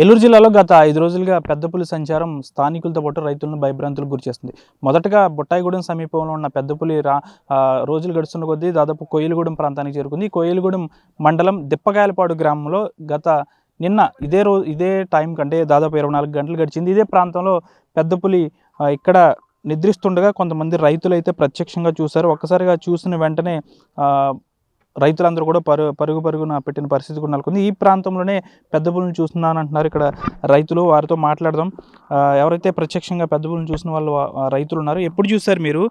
ఏలూరు జిల్లాలో గత 5 రోజులుగా పెద్ద పులి సంచారం స్థానికులతో పాటు రైతులను భయభ్రాంతులకు గురిచేస్తుంది. మొదటగా బుట్టాయిగూడెం సమీపంలో ఉన్న పెద్ద పులి రోజులు గడుస్తున్న కొద్దీ దాదాపు కోయిలగూడెం ప్రాంతానికి చేరుకుంది. కోయిలగూడెం మండలం దిప్పగాయలపాడు గ్రామంలో నిన్న ఇదే టైం కంటే దాదాపు 24 గంటలు గడిచింది. ఇదే ప్రాంతంలో పెద్ద పులి ఇక్కడ నిద్రిస్తుండగా కొంతమంది రైతులైతే ప్రత్యక్షంగా చూశారు. ఒక్కసారిగా చూసిన వెంటనే రైతులందరూ కూడా పరుగున పెట్టిన పరిస్థితి కూడా నెలకొంది. ఈ ప్రాంతంలోనే పెద్ద పులిని చూస్తున్నానంటున్నారు ఇక్కడ రైతులు. వారితో మాట్లాడదాం. ఎవరైతే ప్రత్యక్షంగా పెద్ద పులిని చూసిన వాళ్ళు రైతులు ఉన్నారు. ఎప్పుడు చూశారు మీరు?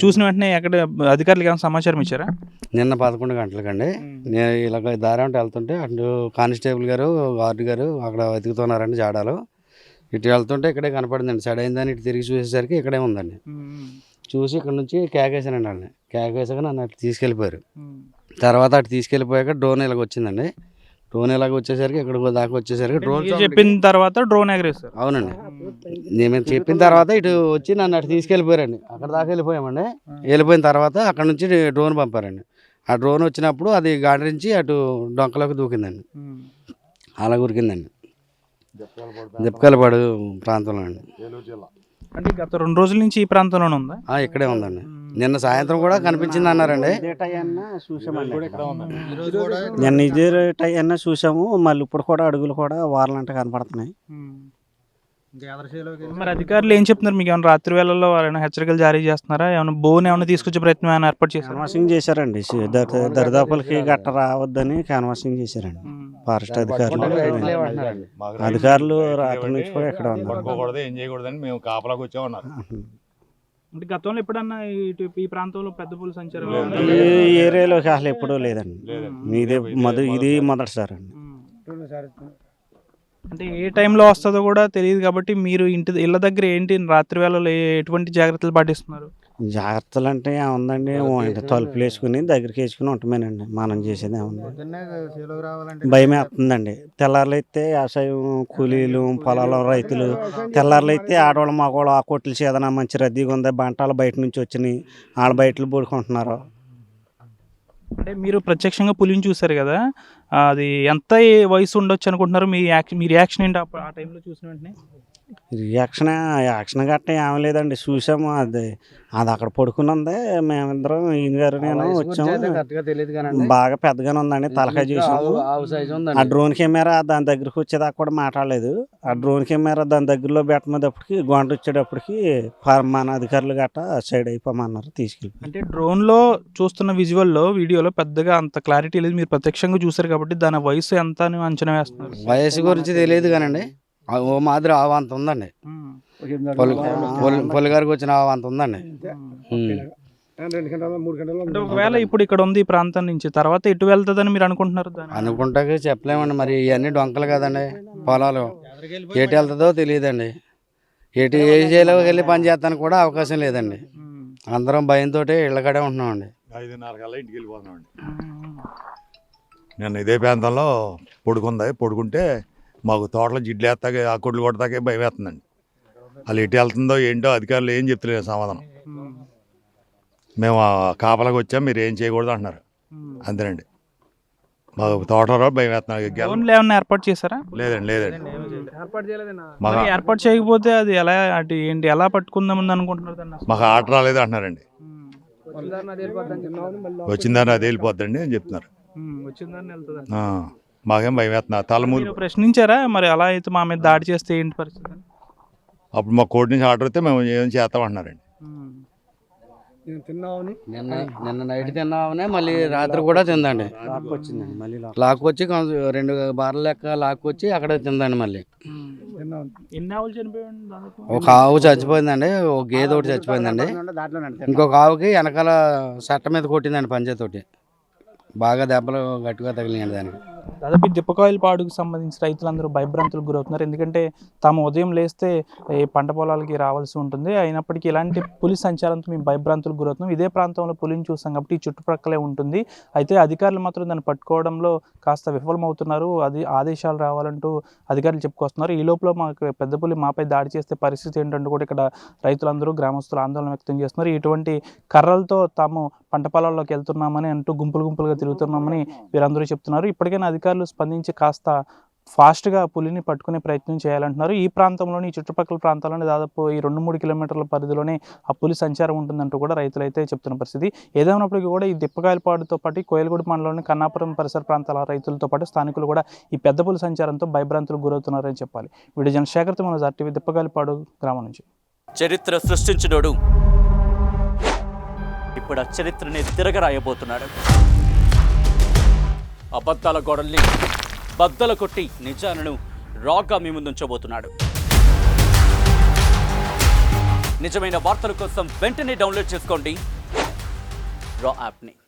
చూసిన వెంటనే ఎక్కడ అధికారులకు ఏమైనా సమాచారం ఇచ్చారా? నిన్న 11 గంటలకండి. నేను ఇలాగ దారి అంటే వెళ్తుంటే అటు కానిస్టేబుల్ గారు, గార్డు గారు అక్కడ వెతుకుతున్నారండి జాడాలు. ఇటు వెళ్తుంటే ఇక్కడే కనపడిందండి. సైడ్ అయిందని ఇటు తిరిగి చూసేసరికి ఇక్కడే ఉందండి. చూసి ఇక్కడ నుంచి కేకేసానండి వాళ్ళని. కేకేసాక నన్ను అటు తీసుకెళ్ళిపోయారు. తర్వాత అటు తీసుకెళ్ళిపోయాక డ్రోన్ ఇలాగ వచ్చిందండి. డ్రోన్ ఇలాగ వచ్చేసరికి ఇక్కడ దాకా వచ్చేసరికి డ్రోన్ చెప్పిన తర్వాత డ్రోన్ ఎగరేస్తారు. అవునండి, నేను చెప్పిన తర్వాత ఇటు వచ్చి నన్ను అటు తీసుకెళ్ళిపోయారండి. అక్కడ దాకా వెళ్ళిపోయామండి. వెళ్ళిపోయిన తర్వాత అక్కడ నుంచి డ్రోన్ పంపారండి. ఆ డ్రోన్ వచ్చినప్పుడు అది గాడరించి అటు డొంకలోకి దూకిందండి. అలా ఉరికిందండి దిప్పకాయలపాడు ప్రాంతంలో అండి. అంటే గత 2 రోజుల నుంచి ఈ ప్రాంతంలోనే ఉందా? ఇక్కడే ఉందండి. నిన్న సాయంత్రం కూడా కనిపించింది అన్నారండి. నిన్న ఇదే టై అన్నా చూసాము. మళ్ళీ ఇప్పుడు కూడా అడుగులు కూడా వారలంటే కనపడుతున్నాయి. మరి అధికారులు ఏం చెప్తున్నారు? మీకు ఏమైనా రాత్రి వేళల్లో ఏమైనా హెచ్చరికలు జారీ చేస్తున్నారా? ఏమైనా బోన్ ఏమైనా తీసుకొచ్చే ప్రయత్నం ఏమైనా ఏర్పాటు చేశారు? క్యాన్వాసింగ్ చేశారండి. దరిదాపులకి గట్ట రావద్దని క్యాన్వాసింగ్ చేశారండి ఫారెస్ట్ అధికారులు రాత్రి నుంచి కూడా ఇక్కడ ఉన్నారు. ఏం చేయకూడదని మేము కాపలాకి వచ్చామన్నారు. అంటే గతంలో ఎప్పుడన్నా ఈ ప్రాంతంలో పెద్ద పులి సంచారం ఈ ఏరియాలోకి అసలు ఎప్పుడూ లేదండి. ఇది మొదటిసారి అండి. అంటే ఏ టైంలో వస్తుందో కూడా తెలియదు కాబట్టి మీరు ఇళ్ళ దగ్గర ఏంటి రాత్రి వేళలో ఎటువంటి జాగ్రత్తలు పాటిస్తున్నారు? జాగ్రత్తలు అంటే ఏముందండి, తలుపులు వేసుకుని దగ్గరికి వేసుకుని ఉంటామేనండి. మనం చేసేది ఏముంది, భయం వేస్తుందండి. తెల్లారులు అయితే వ్యవసాయం కూలీలు పొలాలు రైతులు, తెల్లారులు అయితే ఆడవాళ్ళు మగవాళ్ళు ఆ కొట్లు చేదన మంచి రద్దీగా ఉంది, బంటాలు బయట నుంచి వచ్చినాయి, ఆడ బయటలు పడుకుంటున్నారు. అంటే మీరు ప్రత్యక్షంగా పులిని చూసారు కదా, అది ఎంత వయసు ఉండొచ్చు అనుకుంటున్నారు? మీ రియాక్షన్ ఏంటి ఆ టైంలో చూసిన వెంటనే? యాక్షన్ గట్ట ఏమీ లేదండి. చూసాము, అది అక్కడ పడుకుని ఉంది. మేమిద్దరం ఈయన గారు నేను వచ్చాము. బాగా పెద్దగానే ఉందండి, తలకాయ చూసాము. ఆ డ్రోన్ కెమెరా దాని దగ్గరకు వచ్చేదాకా కూడా మాట్లాడలేదు. ఆ డ్రోన్ కెమెరా దాని దగ్గరలో పెట్టమేటప్పటికి గొంట వచ్చేటప్పటికి మన అధికారులు గట్ట సైడ్ అయిపోమన్నారు, తీసుకెళ్ళి. అంటే డ్రోన్లో చూస్తున్న విజువల్లో వీడియోలో పెద్దగా అంత క్లారిటీ లేదు. మీరు ప్రత్యక్షంగా చూసారు కాబట్టి దాని వయసు ఎంత అని అంచనా వేస్తున్నారు? వయసు గురించి తెలియదు కానండి, ఓ మాదిరి ఆవంత ఉందండి. పొలి గారికి వచ్చిన ఆవంత ఉందండి. అంటే ఒకవేళ ఇప్పుడు ఇక్కడ ఉంది ఈ ప్రాంతం నుంచి, తర్వాత ఎటు వెళ్తుందని మీరు అనుకుంటున్నారు? అనుకుంటా చెప్పలేమండి. మరి ఇవన్నీ డొంకలు కదండి, పొలాలు. ఎటు వెళ్తుందో తెలియదండి. ఏ చేలోకి వెళ్ళి పని చేస్తానికి కూడా అవకాశం లేదండి. అందరం భయంతో ఇళ్ళకడే ఉంటున్నామండి. 5:30 కల్లా ఇంటికి వెళ్ళిపోతున్నామండి. నేను ఇదే ప్రాంతంలో పడుకుంటే మాకు తోటలో జిడ్లు వేస్తాకే, ఆ కొట్లు కొడతాకే భయం వేస్తుందండి. వాళ్ళు ఎటు వెళ్తుందో ఏంటో అధికారులు ఏం చెప్తలేదు సమాధానం. మేము కాపలాకి వచ్చాం, మీరు ఏం చేయకూడదు అంటున్నారు. అంతేనండి, మాకు తోటలో భయం వేస్తున్నాం. ఏర్పాటు చేశారా? లేదండి. ఏర్పాటు చేయకపోతే అది ఎలా పట్టుకుందామని అనుకుంటున్నారు? మాకు ఆట రాలేదు అంటున్నారండి. వచ్చిందని అది వెళ్ళిపోద్దండి అని చెప్తున్నారు. మాకేం భయం వేస్తున్నా. తలమూరు ప్రశ్నించారా మరి? అలా అయితే మా మీద దాడి చేస్తే ఏంటి పరిస్థితి? అప్పుడు మా కోర్టు నుంచి ఆర్డర్ వస్తే మేము ఏం చేస్తామంటున్నారండి. నిన్న నైట్ తిన్నామనే మళ్ళీ రాత్రి కూడా తిందండి. లాక్కొచ్చి 2 బార్ల లెక్క లాక్కొచ్చి అక్కడ తిందండి. మళ్ళీ ఒక ఆవు చచ్చిపోయిందండి, ఒక గేదె ఒకటి చచ్చిపోయిందండి. ఇంకొక ఆవుకి వెనకాల సట్ట మీద కొట్టిందండి పంచేతోటి. బాగా దెబ్బలు గట్టిగా తగిలినాయండి దానికి. దాదాపు దిప్పకాయలపాడుకు సంబంధించి రైతులందరూ భయభ్రాంతులకు గురవుతున్నారు. ఎందుకంటే తాము ఉదయం లేస్తే ఈ పంట పొలాలకి రావాల్సి ఉంటుంది. అయినప్పటికీ ఇలాంటి పులి సంచారంతో మేము భయభ్రాంతులకు గురవుతున్నాం. ఇదే ప్రాంతంలో పులిని చూస్తాం కాబట్టి ఈ చుట్టుపక్కలే ఉంటుంది. అయితే అధికారులు మాత్రం దాన్ని పట్టుకోవడంలో కాస్త విఫలమవుతున్నారు. అది ఆదేశాలు రావాలంటూ అధికారులు చెప్పుకొస్తున్నారు. ఈ లోపల మాకు పెద్ద పులి మాపై దాడి చేస్తే పరిస్థితి ఏంటంటే కూడా ఇక్కడ రైతులందరూ గ్రామస్తులు ఆందోళన వ్యక్తం చేస్తున్నారు. ఇటువంటి కర్రలతో తాము పంట పొలాల్లోకి వెళ్తున్నామని అంటూ గుంపులుగా తిరుగుతున్నామని వీరందరూ చెప్తున్నారు. ఇప్పటికైనా అధికారులు స్పందించి కాస్త ఫాస్ట్గా పులిని పట్టుకునే ప్రయత్నం చేయాలంటున్నారు. ఈ ప్రాంతంలోని, ఈ చుట్టుపక్కల ప్రాంతాల్లోని దాదాపు ఈ 2-3 కిలోమీటర్ల పరిధిలోనే ఆ పులి సంచారం ఉంటుందంటూ కూడా రైతులైతే చెప్తున్న పరిస్థితి. ఏదేమైనప్పటికీ కూడా ఈ దిప్పకాయలపాడుతో పాటు కోయిలగూడ మండలంలోని కన్నాపురం పరిసర ప్రాంతాల రైతులతో పాటు స్థానికులు కూడా ఈ పెద్ద పులి సంచారంతో భయభ్రాంతులకు గురవుతున్నారని చెప్పాలి. Video journalist శేఖర్తో Manoj RTV Dippakayalapadu గ్రామం నుంచి. చరిత్ర సృష్టించినోడు ఇప్పుడు ఆ చరిత్రని తిరగరాయబోతున్నాడు. అబద్ధాల గోడల్ని బద్దలు కొట్టి నిజాలను రాగా మీ ముందుంచబోతున్నాడు. నిజమైన వార్తల కోసం వెంటనే డౌన్లోడ్ చేసుకోండి రా యాప్ని.